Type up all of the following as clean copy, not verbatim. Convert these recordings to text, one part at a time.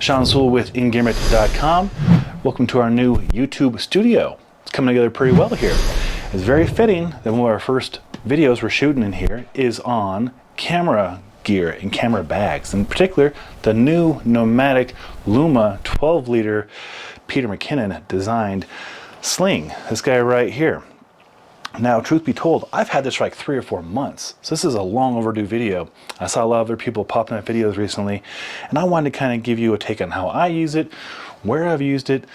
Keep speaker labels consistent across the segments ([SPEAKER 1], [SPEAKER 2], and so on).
[SPEAKER 1] Sean Sewell with Engearment.com. Welcome to our new YouTube studio. It's coming together pretty well here. It's very fitting that one of our first videos we're shooting in here is on camera gear and camera bags. In particular, the new Nomatic Luma 12-liter Peter McKinnon designed sling. This guy right here. Now, truth be told, I've had this for like 3 or 4 months. So this is a long overdue video. I saw a lot of other people popping up videos recently, and I wanted to kind of give you a take on how I use it, where I've used it,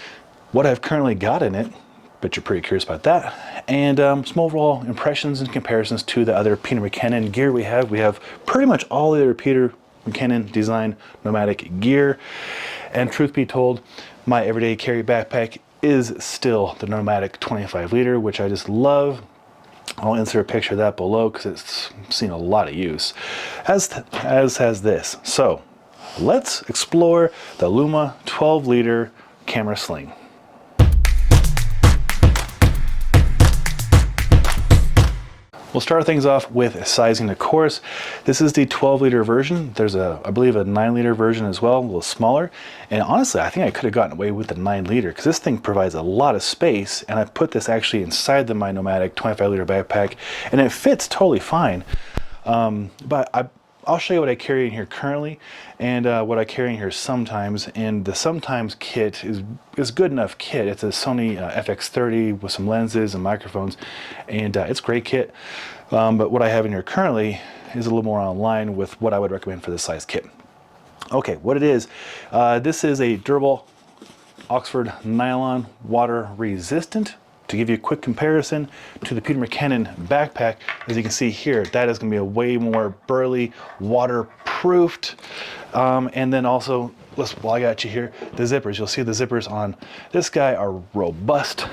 [SPEAKER 1] what I've currently got in it. Bet you're pretty curious about that. And some overall impressions and comparisons to the other Peter McKinnon gear we have. We have pretty much all the other Peter McKinnon designed Nomatic gear. And truth be told, my everyday carry backpack is still the Nomatic 25-liter, which I just love. I'll insert a picture of that below because it's seen a lot of use, as has this. So let's explore the Luma 12-liter camera sling. We'll start things off with sizing, of course. This is the 12-liter version. There's I believe a 9-liter version as well, a little smaller. And honestly, I think I could have gotten away with the 9-liter because this thing provides a lot of space. And I put this actually inside my Nomatic 25-liter backpack, and it fits totally fine. But I'll show you what I carry in here currently and what I carry in here sometimes. And the sometimes kit is good enough kit. It's a Sony FX30 with some lenses and microphones, and it's a great kit. But what I have in here currently is a little more online with what I would recommend for this size kit. Okay, what it is, this is a durable Oxford nylon, water resistant. To give you a quick comparison to the Peter McKinnon backpack, as you can see here, that is going to be a way more burly, waterproofed. And then also, while I got you here, the zippers. You'll see the zippers on this guy are robust,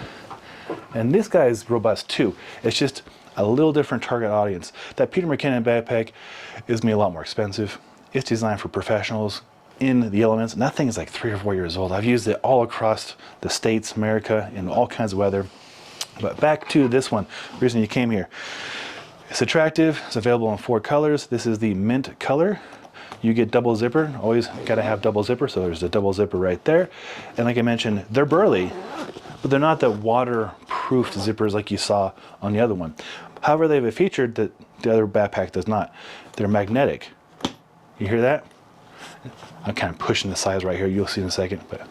[SPEAKER 1] and this guy is robust too. It's just a little different target audience. That Peter McKinnon backpack is going to be a lot more expensive. It's designed for professionals in the elements, and that thing is like 3 or 4 years old. I've used it all across the States, America, in all kinds of weather. But back to this one, the reason you came here. It's attractive, it's available in 4 colors. This is the mint color. You get double zipper, always gotta have double zipper, so there's a double zipper right there. And like I mentioned, they're burly, but they're not the waterproof zippers like you saw on the other one. However, they have a feature that the other backpack does not. They're magnetic. You hear that? I'm kind of pushing the size right here, you'll see in a second, but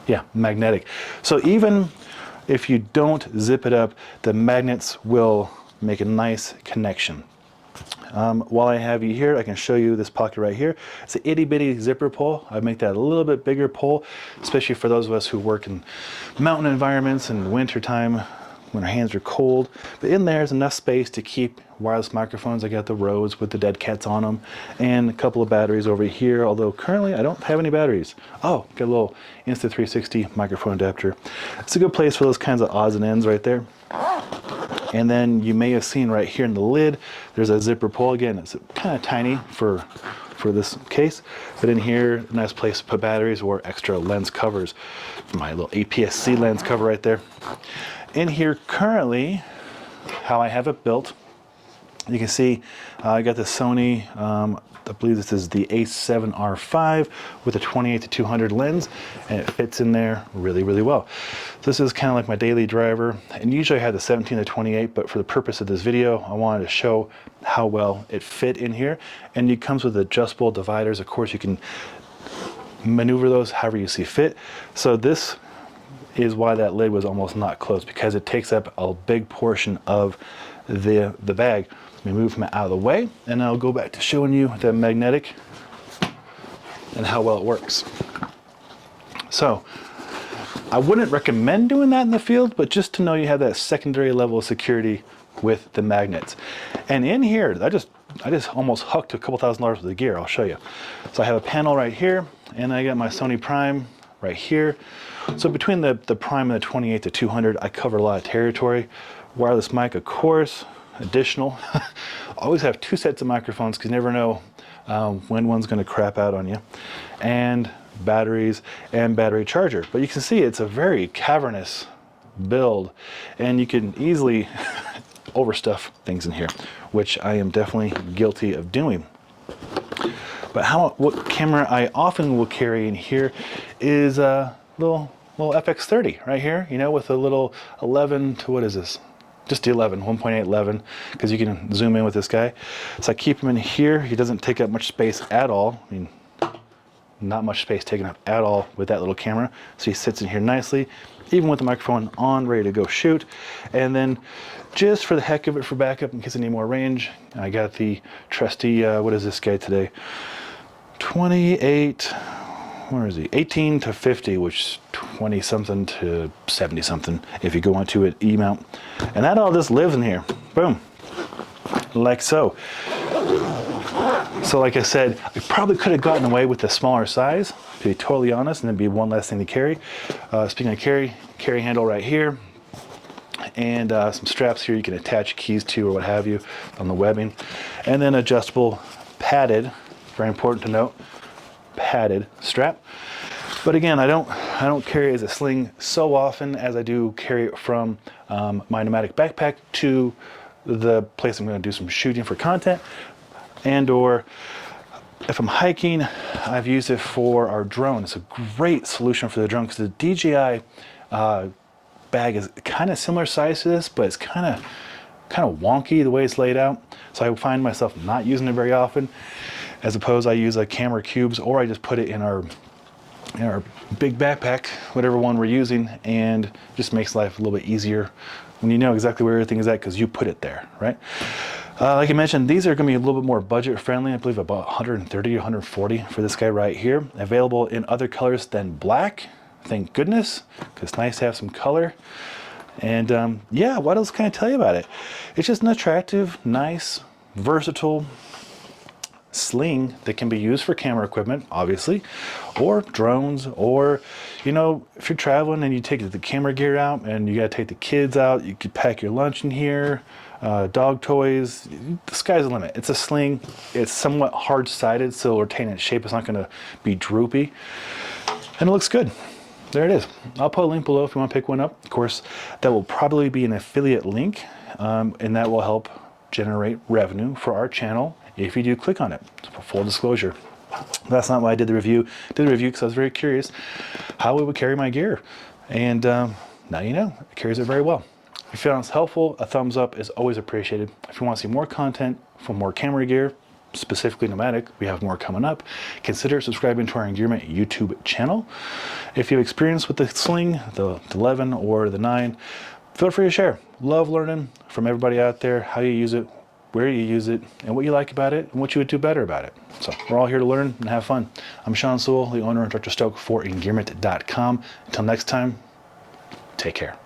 [SPEAKER 1] yeah, magnetic. So even if you don't zip it up, the magnets will make a nice connection. While I have you here, I can show you this pocket right here. It's an itty bitty zipper pull. I make that a little bit bigger pull, especially for those of us who work in mountain environments in the winter time when our hands are cold. But in there is enough space to keep wireless microphones. I got the Rhodes with the dead cats on them, and a couple of batteries over here, although currently I don't have any batteries. Oh, got a little Insta 360 microphone adapter. It's a good place for those kinds of odds and ends right there. And then you may have seen right here in the lid, there's a zipper pull. Again, it's kind of tiny for this case, but in here, a nice place to put batteries or extra lens covers. My little APS-C lens cover right there. In here currently, how I have it built, you can see I got the Sony, I believe this is the A7RV with a 28-200 lens, and it fits in there really, really well. This is kind of like my daily driver, and usually I have the 17-28, but for the purpose of this video, I wanted to show how well it fit in here. And it comes with adjustable dividers. Of course, you can maneuver those however you see fit. So this is why that lid was almost not closed, because it takes up a big portion of the bag. Let me move him out of the way, and I'll go back to showing you the magnetic and how well it works. So I wouldn't recommend doing that in the field, but just to know you have that secondary level of security with the magnets. And in here, I just almost hooked a couple $1,000s worth of gear. I'll show you. So I have a panel right here, and I got my Sony Prime right here. So between the Prime and the 28-200, I cover a lot of territory. Wireless mic, of course, additional. Always have 2 sets of microphones because you never know when one's going to crap out on you. And batteries and battery charger. But you can see it's a very cavernous build, and you can easily overstuff things in here, which I am definitely guilty of doing. But what camera I often will carry in here is a little FX30 right here, you know, with a little 11 to, what is this? Just the 1.8 11, because you can zoom in with this guy. So I keep him in here. He doesn't take up much space at all. I mean, not much space taken up at all with that little camera. So he sits in here nicely, even with the microphone on, ready to go shoot. And then just for the heck of it, for backup, in case I need more range, I got the trusty, what is this guy today? 28, where is he? 18 to 50, which is 20 something to 70 something if you go onto an E mount. And that all just lives in here. Boom. Like so. So like I said, I probably could have gotten away with the smaller size, to be totally honest, and it'd be one less thing to carry. Speaking of carry handle right here, and some straps here you can attach keys to or what have you on the webbing. And then adjustable padded, very important to note, padded strap. But again, I don't carry it as a sling so often as I do carry it from my Nomatic backpack to the place I'm going to do some shooting for content, and or if I'm hiking, I've used it for our drone. It's a great solution for the drone because the DJI bag is kind of similar size to this, but it's kind of wonky the way it's laid out. So I find myself not using it very often. As opposed, I use like camera cubes, or I just put it in our big backpack, whatever one we're using, and just makes life a little bit easier when you know exactly where everything is at because you put it there, right? Like I mentioned, these are going to be a little bit more budget friendly. I believe about 130 to 140 for this guy right here. Available in other colors than black. Thank goodness, because it's nice to have some color. And yeah, what else can I tell you about it? It's just an attractive, nice, versatile sling that can be used for camera equipment, obviously, or drones, or, you know, if you're traveling and you take the camera gear out and you got to take the kids out, you could pack your lunch in here, dog toys, the sky's the limit. It's a sling. It's somewhat hard-sided, so it'll retain its shape. It's not going to be droopy, and it looks good. There it is. I'll put a link below if you want to pick one up. Of course, that will probably be an affiliate link, and that will help generate revenue for our channel if you do click on it. For full disclosure, that's not why I did the review. I did the review because I was very curious how it would carry my gear, and now you know, it carries it very well. If you found this helpful, a thumbs up is always appreciated. If you want to see more content from more camera gear, specifically Nomatic, we have more coming up. Consider subscribing to our Engearment YouTube channel. If you have experience with the sling, the 11 or the 9, feel free to share. Love learning from everybody out there how you use it, where you use it, and what you like about it, and what you would do better about it. So we're all here to learn and have fun. I'm Sean Sewell, the owner and Dr. Stoke for Engearment.com. Until next time, take care.